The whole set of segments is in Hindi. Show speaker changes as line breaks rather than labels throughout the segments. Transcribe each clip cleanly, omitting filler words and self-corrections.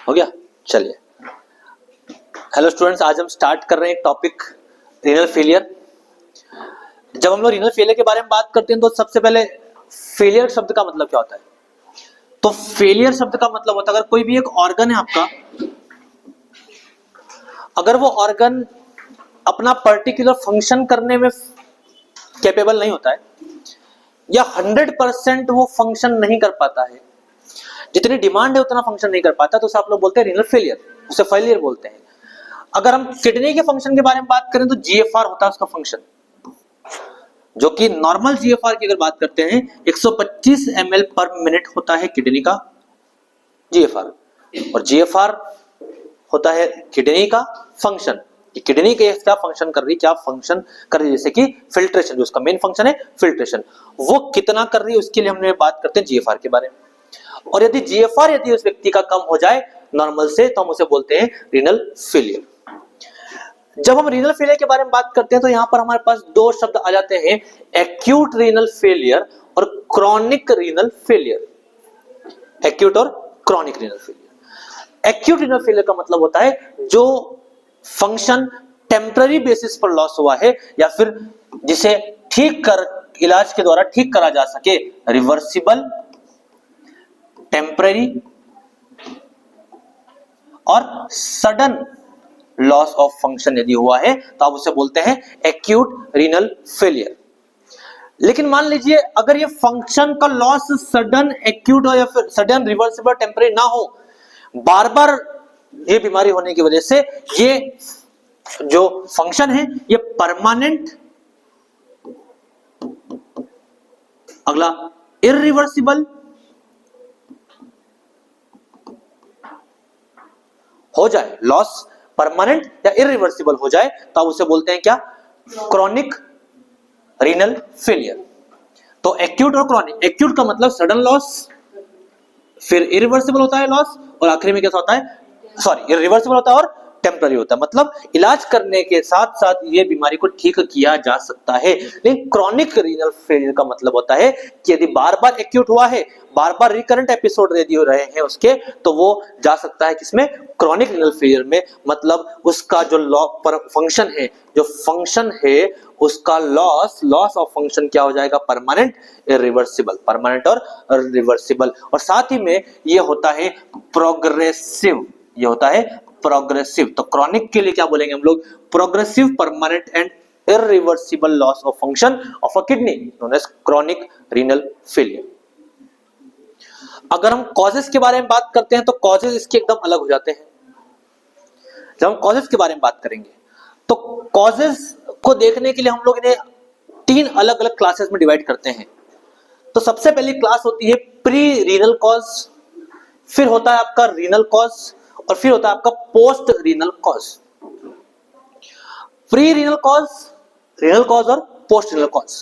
हो गया। चलिए, हेलो स्टूडेंट्स, आज हम स्टार्ट कर रहे हैं एक टॉपिक, रीनल फेलियर। जब हम लोग रीनल फेलियर के बारे में बात करते हैं तो सबसे पहले फेलियर शब्द का मतलब क्या होता है। तो फेलियर शब्द का मतलब होता है अगर कोई भी एक ऑर्गन है आपका, अगर वो ऑर्गन अपना पर्टिकुलर फंक्शन करने में कैपेबल नहीं होता है या 100% वो फंक्शन नहीं कर पाता है, जितनी डिमांड है उतना फंक्शन नहीं कर पाता, तो उसे आप लोग बोलते हैं रीनल फेलियर, उसे फेलियर बोलते हैं। अगर हम किडनी के फंक्शन के बारे में बात करें तो जीएफआर होता है उसका फंक्शन, जो कि नॉर्मल जीएफआर की अगर बात करते हैं 125 ml पर मिनट होता है किडनी का जीएफआर, और जीएफआर होता है किडनी का फंक्शन कि किडनी के क्या फंक्शन कर रही, क्या फंक्शन कर रही, जैसे कि फिल्ट्रेशन, जो उसका मेन फंक्शन है फिल्ट्रेशन, वो कितना कर रही है उसके लिए हम बात करते हैं जीएफआर के बारे में। और यदि जीएफआर यदि उस व्यक्ति का कम हो जाए नॉर्मल से, तो हम उसे बोलते हैं रीनल फेलियर। जब हम रीनल फेलियर के बारे में बात करते हैं तो यहां पर हमारे पास दो शब्द आ जाते हैं, एक्यूट रीनल फेलियर और क्रॉनिक रीनल फेलियर। एक्यूट और chronic renal failure. Acute renal failure का मतलब होता है जो फंक्शन टेम्पररी बेसिस पर लॉस हुआ है या फिर जिसे ठीक कर इलाज के द्वारा ठीक करा जा सके, रिवर्सिबल, टेम्पररी और सडन लॉस ऑफ फंक्शन यदि हुआ है तो आप उसे बोलते हैं एक्यूट रीनल फेलियर। लेकिन मान लीजिए अगर ये फंक्शन का लॉस सडन एक्यूट हो या फिर सडन रिवर्सिबल टेम्पररी ना हो, बार बार ये बीमारी होने की वजह से ये जो फंक्शन है ये परमानेंट, अगला इरिवर्सिबल हो जाए, लॉस परमानेंट या इरिवर्सिबल हो जाए, तो आप उसे बोलते हैं क्या, क्रॉनिक रीनल फेलियर। तो एक्यूट और क्रॉनिक, एक्यूट का मतलब सडन लॉस, फिर इरिवर्सिबल होता है लॉस, और आखिरी में कैसा होता है, सॉरी इरिवर्सिबल होता है और टेम्पररी होता है, मतलब इलाज करने के साथ साथ ये बीमारी को ठीक किया जा सकता है। लेकिन क्रॉनिक रीनल फेलियर का मतलब होता है कि यदि बार बार एक्यूट हुआ है, बार बार रिकरेंट एपिसोड यदि हो रहे हैं उसके, तो वो जा सकता है किसमें, क्रॉनिक रीनल फेलियर में। मतलब उसका जो फंक्शन है, जो फंक्शन है उसका लॉस ऑफ फंक्शन क्या हो जाएगा, परमानेंट, इरिवर्सिबल, परमानेंट और रिवर्सिबल। और साथ ही में ये होता है प्रोग्रेसिव, ये होता है प्रोग्रेसिव। तो क्रॉनिक के लिए क्या बोलेंगे हम लोग, progressive, permanent and irreversible loss of function of a kidney, known as chronic renal failure. अगर हम कॉजेस के बारे में बात करते हैं तो कॉजेस इसके एकदम अलग हो जाते हैं। जब हम कॉजेस के बारे में बात करेंगे तो कॉजेस को देखने के लिए हम लोग इन्हें तीन अलग अलग क्लासेस में डिवाइड करते हैं। तो सबसे पहली क्लास होती है प्री रीनल कॉज, फिर होता है आपका रीनल कॉज, और फिर होता है आपका post renal cause. Pre renal cause, renal cause और पोस्ट रीनल कॉज।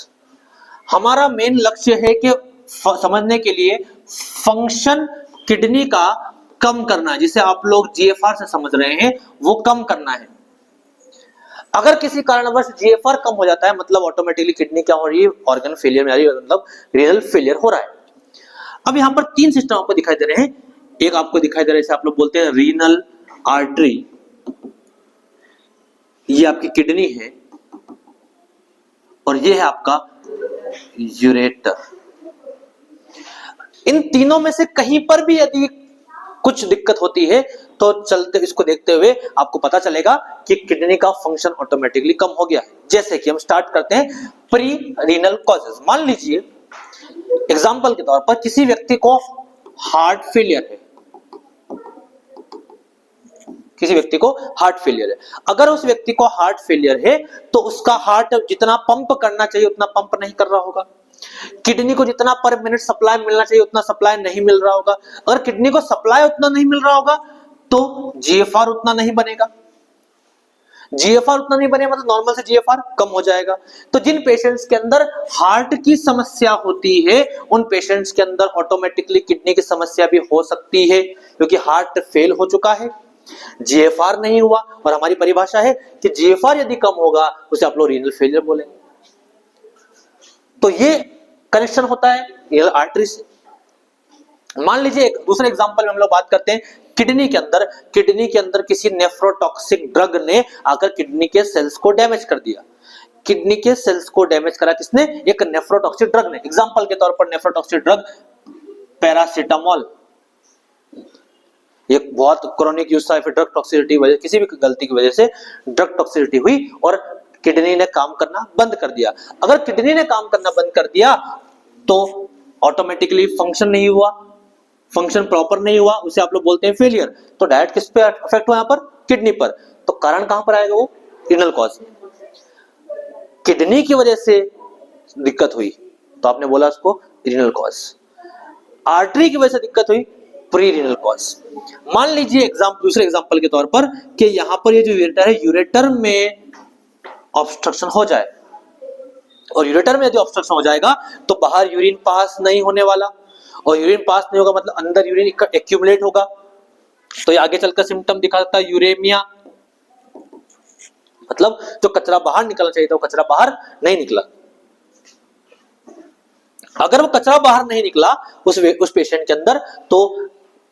हमारा मेन लक्ष्य है कि समझने के लिए फंक्शन किडनी का कम करना है, जिसे आप लोग जीएफआर से समझ रहे हैं, वो कम करना है। अगर किसी कारणवश जीएफआर कम हो जाता है मतलब ऑटोमेटिकली किडनी क्या हो रही है, ऑर्गन फेलियर में आ रही है, मतलब रीनल फेलियर हो रहा है। अब यहां पर तीन सिस्टम आपको दिखाई दे रहे हैं। एक आपको दिखाई दे रहा है, इसे आप लोग बोलते हैं रीनल आर्टरी, ये आपकी किडनी है, और ये है आपका यूरेटर। इन तीनों में से कहीं पर भी यदि कुछ दिक्कत होती है तो चलते इसको देखते हुए आपको पता चलेगा कि किडनी का फंक्शन ऑटोमेटिकली कम हो गया है। जैसे कि हम स्टार्ट करते हैं प्री रीनल कॉजेस। मान लीजिए एग्जांपल के तौर पर किसी व्यक्ति को हार्ट फेलियर है, किसी व्यक्ति को हार्ट फेलियर है। अगर उस व्यक्ति को हार्ट फेलियर है तो उसका हार्ट जितना पंप करना चाहिए उतना पंप नहीं कर रहा होगा, किडनी को जितना पर मिनट सप्लाई मिलना चाहिए उतना सप्लाई नहीं मिल रहा होगा। अगर किडनी को सप्लाई उतना नहीं मिल रहा होगा तो जीएफआर उतना नहीं बनेगा, जीएफआर उतना नहीं बनेगा मतलब नॉर्मल से जीएफआर कम हो जाएगा। तो जिन पेशेंट्स के अंदर हार्ट की समस्या होती है उन पेशेंट्स के अंदर ऑटोमेटिकली किडनी की समस्या भी हो सकती है, क्योंकि हार्ट फेल हो चुका है, जीएफआर नहीं हुआ। और हमारी परिभाषा है कि जीएफआर यदि कम होगा उसे आप लोग रीनल फेलियर बोलेंगे। तो ये कनेक्शन होता है रीनल आर्टरी से। मान लीजिए एक दूसरे एग्जांपल में हम लोग बात करते हैं किडनी के अंदर किसी नेफ्रोटॉक्सिक ड्रग ने आकर किडनी के सेल्स को डैमेज कर दिया। किडनी के सेल्स को डैमेज करा किसने? एक नेफ्रोटॉक्सिक ड्रग ने। एग्जांपल के तौर पर नेफ्रोटॉक्सिक ड्रग पैरासीटामोल, एक बहुत क्रोनिक यूज था, फिर ड्रग टॉक्सिसिटी वजह, किसी भी गलती की वजह से ड्रग टॉक्सिसिटी हुई और किडनी ने काम करना बंद कर दिया। अगर किडनी ने काम करना बंद कर दिया तो ऑटोमेटिकली फंक्शन नहीं हुआ, फंक्शन प्रॉपर नहीं हुआ, उसे आप लोग बोलते हैं फेलियर। तो डायरेक्ट किस पे इफेक्ट हुआ? यहाँ पर किडनी पर। तो कारण कहां पर आएगा? वो रीनल कॉज। किडनी की वजह से दिक्कत हुई तो आपने बोला उसको रीनल कॉज। आर्टरी की वजह से दिक्कत हुई, प्री रीनल कॉज। मान लीजिए दूसरे एग्जांपल के तौर पर कि यहां पर ये जो यूरेटर है, यूरेटर में ऑब्स्ट्रक्शन हो जाए, और यूरेटर में यदि ऑब्स्ट्रक्शन हो जाएगा तो बाहर यूरिन पास नहीं होने वाला, और यूरिन पास नहीं होगा मतलब अंदर यूरिन एक्यूमुलेट होगा, तो ये आगे चलकर सिम्टम दिखाता है यूरेमिया, मतलब जो कचरा बाहर निकलना चाहिए था वो कचरा बाहर नहीं निकला। अगर वो कचरा बाहर नहीं निकला उस पेशेंट के अंदर, तो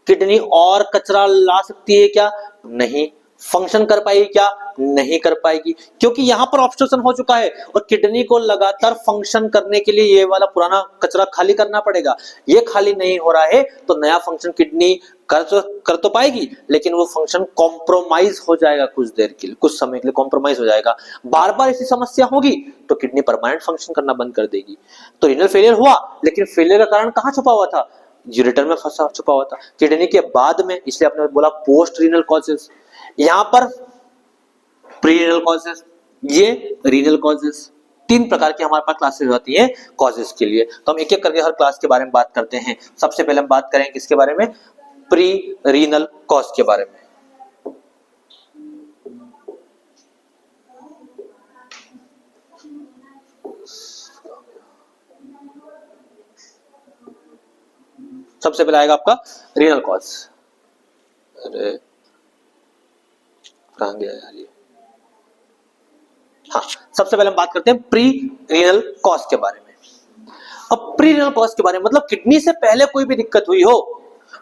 किडनी और कचरा ला सकती है क्या? नहीं। फंक्शन कर पाएगी क्या? नहीं कर पाएगी, क्योंकि यहां पर ऑब्स्ट्रक्शन हो चुका है और किडनी को लगातार फंक्शन करने के लिए ये वाला पुराना कचरा खाली करना पड़ेगा। ये खाली नहीं हो रहा है तो नया फंक्शन किडनी कर तो पाएगी, लेकिन वो फंक्शन कॉम्प्रोमाइज हो जाएगा, कुछ देर के लिए, कुछ समय के लिए कॉम्प्रोमाइज हो जाएगा। बार बार ऐसी समस्या होगी तो किडनी परमानेंट फंक्शन करना बंद कर देगी। तो रीनल फेलियर हुआ, लेकिन फेलियर का कारण कहां छुपा हुआ था? यूरेटर में फंसा छुपा हुआ था, किडनी के बाद में। इसलिए आपने बोला पोस्ट रीनल कॉजेस, यहां पर प्री रीनल कॉजेस, ये रीनल कॉजेस। 3 प्रकार की हमारे पास क्लासेस होती है कॉजेस के लिए। तो हम एक एक करके हर क्लास के बारे में बात करते हैं। सबसे पहले हम बात करें किसके बारे में? प्री रीनल कॉज के बारे में। सबसे पहले आएगा आपका रीनल कॉज। अरे कहां गया यार ये? हाँ, सबसे पहले हम बात करते हैं प्री रीनल कॉज के बारे में। अब प्री रीनल कॉज के बारे में मतलब किडनी से पहले कोई भी दिक्कत हुई हो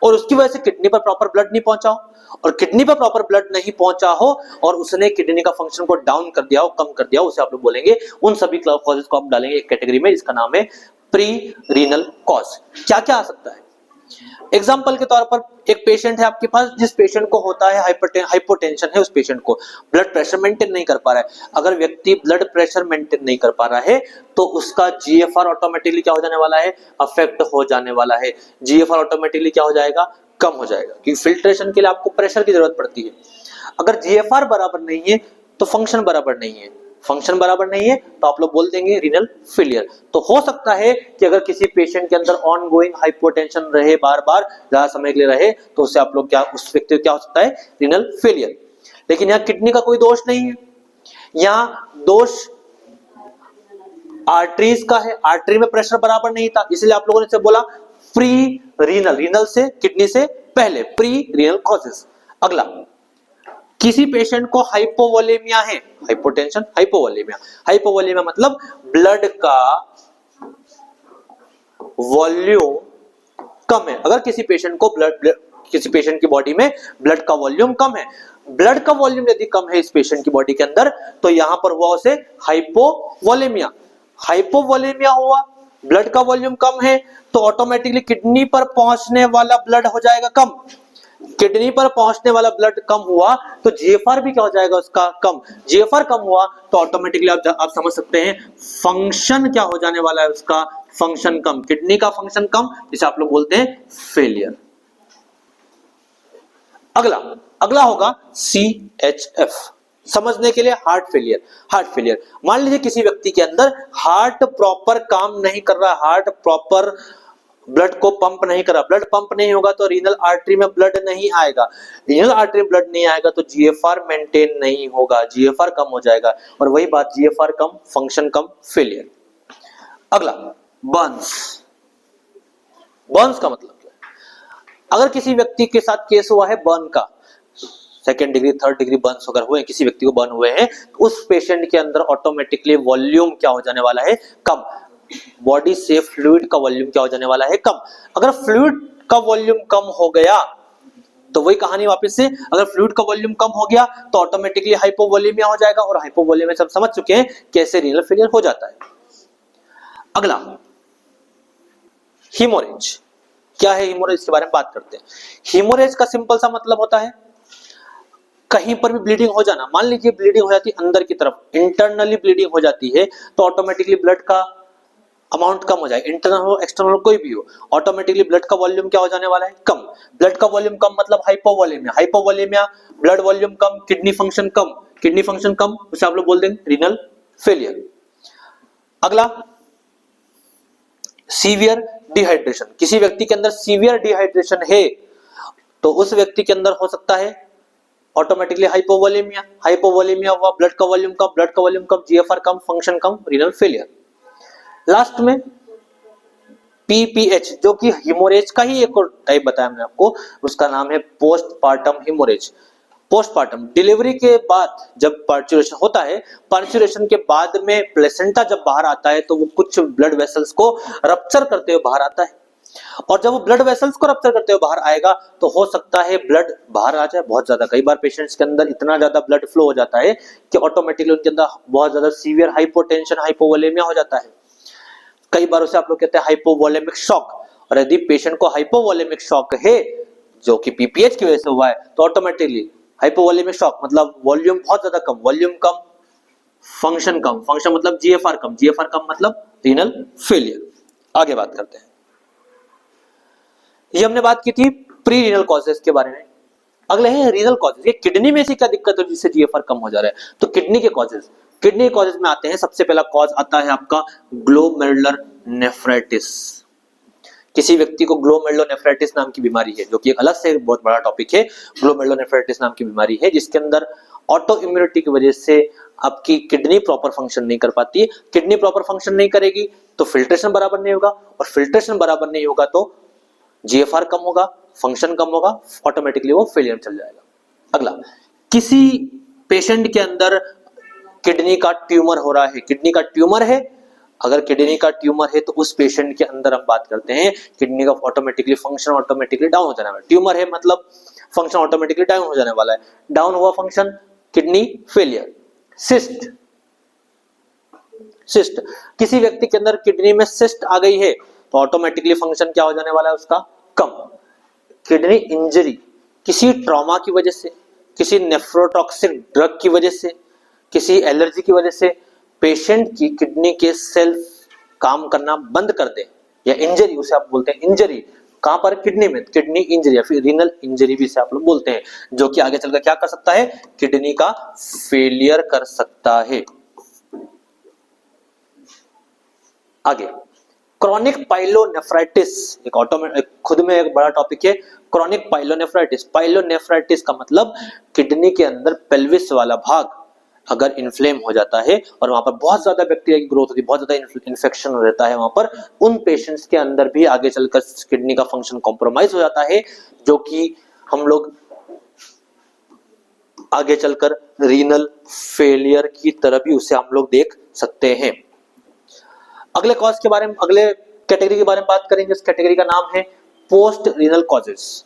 और उसकी वजह से किडनी पर प्रॉपर ब्लड नहीं पहुंचा हो, और किडनी पर प्रॉपर ब्लड नहीं पहुंचा हो और उसने किडनी का फंक्शन को डाउन कर दिया हो, कम कर दिया हो, उसे आप लोग बोलेंगे, उन सभी कॉजेस को आप डालेंगे एक कैटेगरी में जिसका नाम है प्री रीनल कॉज। क्या क्या आ सकता है? एग्जाम्पल के तौर पर एक पेशेंट है आपके पास, जिस पेशेंट को होता है हाइपोटेंशन है, उस पेशेंट को ब्लड प्रेशर मेंटेन नहीं कर पा रहा है। अगर व्यक्ति ब्लड प्रेशर मेंटेन नहीं कर पा रहा है तो उसका जीएफआर ऑटोमेटिकली क्या हो जाने वाला है? अफेक्ट हो जाने वाला है। जीएफआर ऑटोमेटिकली क्या हो जाएगा? कम हो जाएगा, क्योंकि फिल्ट्रेशन के लिए आपको प्रेशर की जरूरत पड़ती है। अगर जीएफआर बराबर नहीं है तो फंक्शन बराबर नहीं है, फंक्शन बराबर नहीं है तो आप लोग बोल देंगे रीनल फेलियर। तो हो सकता है कि अगर किसी पेशेंट के अंदर ऑनगोइंग हाइपोटेंशन रहे, बार बार ज्यादा समय के लिए रहे, तो उससे आप लोग क्या, उस व्यक्ति को क्या हो सकता है? Renal failure. लेकिन यहाँ किडनी का कोई दोष नहीं है, यहाँ दोष आर्टरीज का है। आर्टरी में प्रेशर बराबर नहीं था, इसलिए आप लोगों ने से बोला प्री रीनल, रीनल से किडनी से पहले, प्री रीनल कॉजेस। अगला, किसी पेशेंट को हाइपोवोलेमिया है, हाइपोटेंशन हाइपोवोलेमिया। हाइपोवोलेमिया मतलब ब्लड का वॉल्यूम कम है। अगर किसी पेशेंट को किसी पेशेंट की बॉडी में ब्लड का वॉल्यूम कम है, ब्लड का वॉल्यूम यदि कम है इस पेशेंट की बॉडी के अंदर, तो यहां पर हुआ उसे हाइपोवोलेमिया। हाइपोवोलेमिया हुआ, ब्लड का वॉल्यूम कम है, तो ऑटोमेटिकली किडनी पर पहुंचने वाला ब्लड हो जाएगा कम। किडनी पर पहुंचने वाला ब्लड कम हुआ तो जीएफआर भी क्या हो जाएगा उसका? कम। जीएफआर कम हुआ तो ऑटोमेटिकली आप समझ सकते हैं फंक्शन क्या हो जाने वाला है उसका? फंक्शन कम, किडनी का फंक्शन कम, जिसे आप लोग बोलते हैं फेलियर। अगला होगा CHF। समझने के लिए हार्ट फेलियर। हार्ट फेलियर, मान लीजिए किसी व्यक्ति के अंदर हार्ट प्रॉपर काम नहीं कर रहा, हार्ट प्रॉपर ब्लड को पंप नहीं कर रहा। ब्लड पंप नहीं होगा तो रीनल आर्टरी में ब्लड नहीं आएगा, रीनल आर्टरी में ब्लड नहीं आएगा तो जीएफआर मेंटेन नहीं होगा, जीएफआर कम हो जाएगा, और वही बात, जीएफआर कम, फंक्शन कम, फेलियर। अगला बर्न्स। बर्न्स का मतलब क्या है? अगर किसी व्यक्ति के साथ केस हुआ है बर्न का, 2nd degree 3rd degree Burns अगर हुए, किसी व्यक्ति को बर्न हुए हैं, तो उस पेशेंट के अंदर ऑटोमेटिकली वॉल्यूम क्या हो जाने वाला है? कम। बॉडी से फ्लूइड का वॉल्यूम क्या हो जाने वाला है? कम। अगर फ्लूइड का वॉल्यूम कम हो गया तो वही कहानी वापस से, अगर फ्लूइड का वॉल्यूम कम हो गया तो ऑटोमेटिकली हाइपोवोलेमिया हो जाएगा, और हाइपोवोलेमिया सब समझ चुके हैं कैसे रीनल फेलियर हो जाता है। अगला हीमोरेज। क्या है हीमोरेज, इसके बारे में बात करते हैं। हीमोरेज का सिंपल सा मतलब होता है कहीं पर भी ब्लीडिंग हो जाना। मान लीजिए ब्लीडिंग हो जाती है अंदर की तरफ, इंटरनली ब्लीडिंग हो जाती है, तो ऑटोमेटिकली ब्लड का अमाउंट कम हो जाएगा, इंटरनल हो एक्सटर्नल हो कोई भी हो, ऑटोमेटिकली ब्लड का वॉल्यूम क्या हो जाने वाला है, कम। ब्लड का वॉल्यूम कम मतलब हाइपोवोलेमिया, हाइपोवोलेमिया ब्लड वॉल्यूम कम, किडनी फंक्शन कम, किडनी फंक्शन कम, उसे आप लोग बोल देंगे रीनल फेलियर। अगला सीवियर डिहाइड्रेशन। किसी व्यक्ति के अंदर सीवियर डिहाइड्रेशन है तो उस व्यक्ति के अंदर हो सकता है ऑटोमेटिकली हाइपोवोलेमिया, हाइपोवोलेमिया हुआ, ब्लड का वॉल्यूम कम, ब्लड का वॉल्यूम कम, जीएफआर कम, फंक्शन कम, रीनल फेलियर। लास्ट में पीपीएच, जो कि हिमोरेज का ही एक और टाइप बताया मैंने आपको, उसका नाम है पोस्टपार्टम हिमोरेज। पोस्टपार्टम डिलीवरी के बाद जब पार्चुरेशन होता है, पार्चुरेशन के बाद में प्लेसेंटा जब बाहर आता है तो वो कुछ ब्लड वेसल्स को रप्चर करते हुए बाहर आता है, और जब वो ब्लड वेसल्स को रप्चर करते हुए बाहर आएगा तो हो सकता है ब्लड बाहर आ जाए बहुत ज्यादा। कई बार पेशेंट्स के अंदर इतना ज्यादा ब्लड फ्लो हो जाता है कि ऑटोमेटिकली उनके अंदर बहुत ज्यादा सीवियर हाइपोटेंशन, हाइपोवोलेमिया हो जाता है। कई बार उसे आप लोग कहते हैं हाइपोवोलेमिक शॉक, और यदि पेशेंट को हाइपोवोलेमिक शॉक है जो कि पीपीएच की वजह से हुआ है तो ऑटोमेटिकली हाइपोवोलेमिक शॉक मतलब वॉल्यूम बहुत ज्यादा कम, वॉल्यूम कम, फंक्शन कम, फंक्शन मतलब जीएफआर कम, जीएफआर कम मतलब रीनल फेलियर। आगे बात करते हैं। ये हमने बात की थी प्री रीनल कॉजेस के बारे में। अगले है रीनल कॉजेस। ये किडनी में से क्या दिक्कत है जिससे जीएफआर कम हो जा रहा है, तो किडनी के कॉजेस, किडनी कॉजेस में आते हैं। सबसे पहला कॉज आता है आपका ग्लोमेरुलर नेफ्राइटिस। किसी व्यक्ति को ग्लोमेरुलोनेफ्राइटिस नाम की बीमारी है, जो कि एक अलग से बहुत बड़ा टॉपिक है। ग्लोमेरुलोनेफ्राइटिस नाम की बीमारी है जिसके अंदर ऑटो इम्यूनिटी की वजह से आपकी किडनी प्रॉपर फंक्शन नहीं कर पाती है। किडनी प्रॉपर फंक्शन नहीं करेगी तो फिल्ट्रेशन बराबर नहीं होगा, और फिल्ट्रेशन बराबर नहीं होगा तो जीएफआर कम होगा, फंक्शन कम होगा, ऑटोमेटिकली वो फेलियर चल जाएगा। अगला, किसी पेशेंट के अंदर किडनी का ट्यूमर हो रहा है, किडनी का ट्यूमर है, अगर किडनी का ट्यूमर है तो उस पेशेंट के अंदर हम बात करते हैं किडनी का ऑटोमेटिकली फंक्शन ऑटोमेटिकली डाउन हो जाने वाला है। ट्यूमर है मतलब फंक्शन ऑटोमेटिकली डाउन हो जाने वाला है, डाउन हुआ function, kidney failure. Cyst, cyst, किसी व्यक्ति के अंदर किडनी में सिस्ट आ गई है तो ऑटोमेटिकली फंक्शन क्या हो जाने वाला है उसका, कम। किडनी इंजरी, किसी ट्रॉमा की वजह से, किसी नेफ्रोटॉक्सिक ड्रग की वजह से, किसी एलर्जी की वजह से पेशेंट की किडनी के सेल्स काम करना बंद कर दे, या इंजरी, उसे आप बोलते हैं इंजरी, कहां पर, किडनी में, किडनी इंजरी या फिर रीनल इंजरी भी इसे आप लोग बोलते हैं, जो कि आगे चलकर क्या कर सकता है, किडनी का फेलियर कर सकता है। आगे क्रॉनिक पाइलोनेफ्राइटिस, एक ऑटोमेटिक खुद में एक बड़ा टॉपिक है। क्रॉनिक पाइलोनेफ्राइटिस, पाइलोनेफ्राइटिस का मतलब किडनी के अंदर पेल्विस वाला भाग अगर इन्फ्लेम हो जाता है और वहां पर बहुत ज्यादा बैक्टीरिया की ग्रोथ होती है, बहुत ज्यादा इन्फेक्शन हो जाता है वहां पर, उन पेशेंट्स के अंदर भी आगे चलकर किडनी का फंक्शन कॉम्प्रोमाइज हो जाता है, जो कि हम लोग आगे चलकर रीनल फेलियर की तरह भी उसे हम लोग देख सकते हैं। अगले कॉज के बारे में, अगले कैटेगरी के बारे में बात करेंगे। इस कैटेगरी का नाम है post renal causes.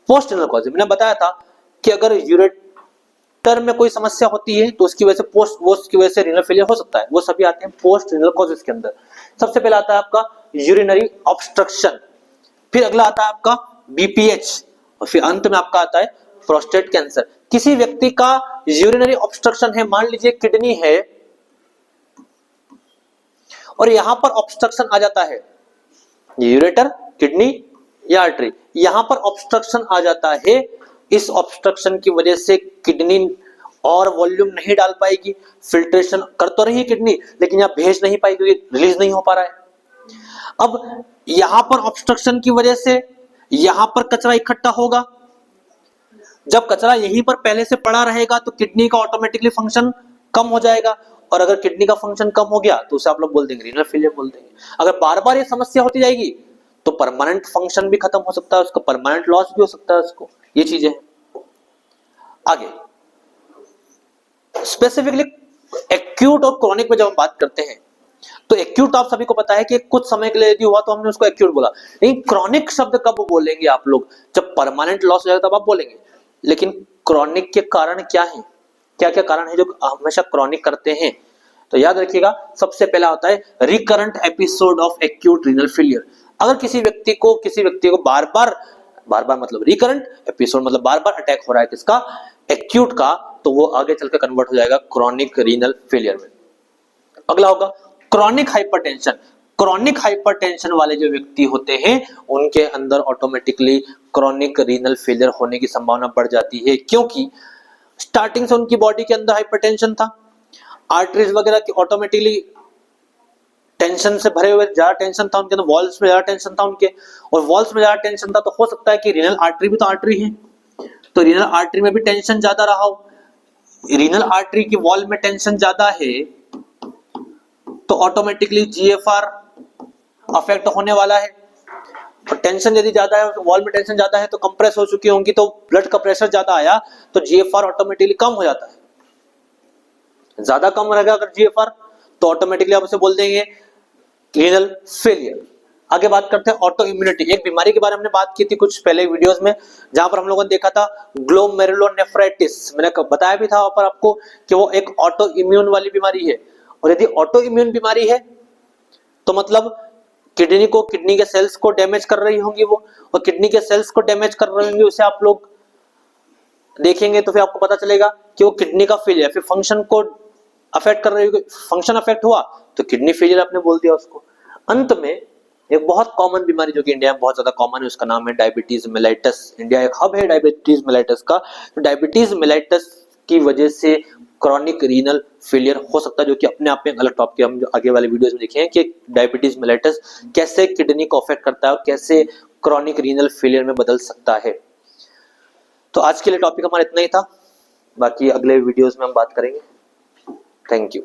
Post renal causes मैंने बताया था कि अगर यूरेटर में कोई समस्या होती है तो उसकी वजह से रीनल फेलियर हो सकता है, वो सभी आते हैं पोस्ट रीनल कॉजेस के अंदर। सबसे पहला आता है आपका यूरिनरी ऑब्स्ट्रक्शन, फिर अगला आता है आपका बीपीएच, और फिर अंत में आपका आता है प्रोस्टेट कैंसर। किसी व्यक्ति का यूरिनरी ऑब्स्ट्रक्शन है, मान लीजिए किडनी है और यहां पर ऑब्स्ट्रक्शन आ जाता है, यूरेटर, किडनी या आर्टरी, यहां पर ऑब्स्ट्रक्शन आ जाता है। इस ऑब्स्ट्रक्शन की वजह से किडनी और वॉल्यूम नहीं डाल पाएगी, फिल्ट्रेशन कर तो रही है किडनी लेकिन यहां भेज नहीं पाएगी क्योंकि रिलीज नहीं हो पा रहा है। अब यहां पर ऑब्स्ट्रक्शन की वजह से यहां पर कचरा इकट्ठा होगा, जब कचरा यहीं पर पहले से पड़ा रहेगा तो किडनी का ऑटोमेटिकली फंक्शन कम हो जाएगा, और अगर किडनी का फंक्शन कम हो गया तो उसे आप लोग बोल देंगे रीनल फेलियर बोल देंगे। अगर बार बार ये समस्या होती जाएगी तो परमानेंट फंक्शन भी खत्म हो सकता है, उसका परमानेंट लॉस भी हो सकता है उसको, ये चीजें हैं। आगे स्पेसिफिकली एक्यूट और क्रॉनिक में जब हम बात करते हैं तो एक्यूट आप सभी को पता है कि कुछ समय के लिए यदि हुआ तो हमने उसको एक्यूट बोला, लेकिन क्रॉनिक शब्द कब बोलेंगे आप लोग, जब परमानेंट लॉस हो जाएगा तब आप बोलेंगे। लेकिन क्रॉनिक के कारण क्या है, क्या क्या कारण है जो हमेशा क्रॉनिक करते हैं, तो याद रखिएगा सबसे पहला होता है recurrent episode of acute renal failure. अगर किसी व्यक्ति को बार बार मतलब रिकरेंट एपिसोड मतलब बार बार अटैक हो रहा है किसका, एक्यूट का, तो वो आगे चलकर कन्वर्ट हो जाएगा क्रॉनिक रीनल फेलियर में। अगला होगा क्रॉनिक हाइपरटेंशन। क्रॉनिक हाइपरटेंशन वाले जो व्यक्ति होते हैं उनके अंदर ऑटोमेटिकली क्रॉनिक रीनल फेलियर होने की संभावना बढ़ जाती है, क्योंकि स्टार्टिंग से उनकी बॉडी के अंदर हाइपरटेंशन था, आर्टरीज वगैरह की ऑटोमेटिकली टेंशन से भरे हुए, ज्यादा टेंशन था उनके अंदर, वॉल्स में ज्यादा टेंशन था उनके, और वॉल्स में ज्यादा टेंशन था तो हो सकता है कि रीनल आर्टरी भी तो आर्टरी है, तो रीनल आर्टरी में भी टेंशन ज्यादा रहा हो। रीनल आर्टरी की वॉल में टेंशन ज्यादा है तो ऑटोमेटिकली जीएफआर अफेक्ट होने वाला है, और टेंशन यदि ज्यादा है, वॉल में टेंशन ज्यादा है तो कंप्रेस हो चुकी होंगी, तो ब्लड का प्रेशर ज्यादा आया तो जीएफआर ऑटोमेटिकली कम हो जाता है। ज्यादा कम रहेगा अगर जीएफआर तो ऑटोमेटिकली आप उसे बोल देंगे रीनल फेलियर। आगे बात करते हैं ऑटो इम्यूनिटी। एक बीमारी के बारे में हमने बात की थी कुछ पहले वीडियोस में, जहां पर हम लोगों ने देखा था ग्लोमेरुलोनेफ्राइटिस। मैंने बताया भी था वहां पर आपको कि वो एक ऑटो इम्यून वाली बीमारी है, और यदि ऑटो इम्यून बीमारी है तो मतलब किडनी के सेल्स को डैमेज कर रही होंगी वो, और किडनी के सेल्स को डैमेज कर रही होंगी, उसे आप लोग देखेंगे तो फिर आपको पता चलेगा कि वो किडनी का फेलियर, फिर फंक्शन को अफेक्ट कर रही होगी, फंक्शन अफेक्ट हुआ तो किडनी फेलियर आपने बोल दिया उसको। अंत में एक बहुत कॉमन बीमारी जो कि इंडिया में बहुत ज्यादा कॉमन है, उसका नाम है डायबिटीज मेलाइटस। इंडिया एक हब है डायबिटीज मेलाइटस का, तो डायबिटीज मेलाइटस की वजह से क्रॉनिक रीनल फेलियर हो सकता है, जो कि अपने आप में अलग टॉपिक हम जो आगे वाले वीडियोस में देखेंगे कि डायबिटीज मेलाइटस कैसे किडनी को अफेक्ट करता है और कैसे क्रॉनिक रीनल फेलियर में बदल सकता है। तो आज के लिए टॉपिक हमारा इतना ही था, बाकी अगले वीडियोस में हम बात करेंगे। Thank you.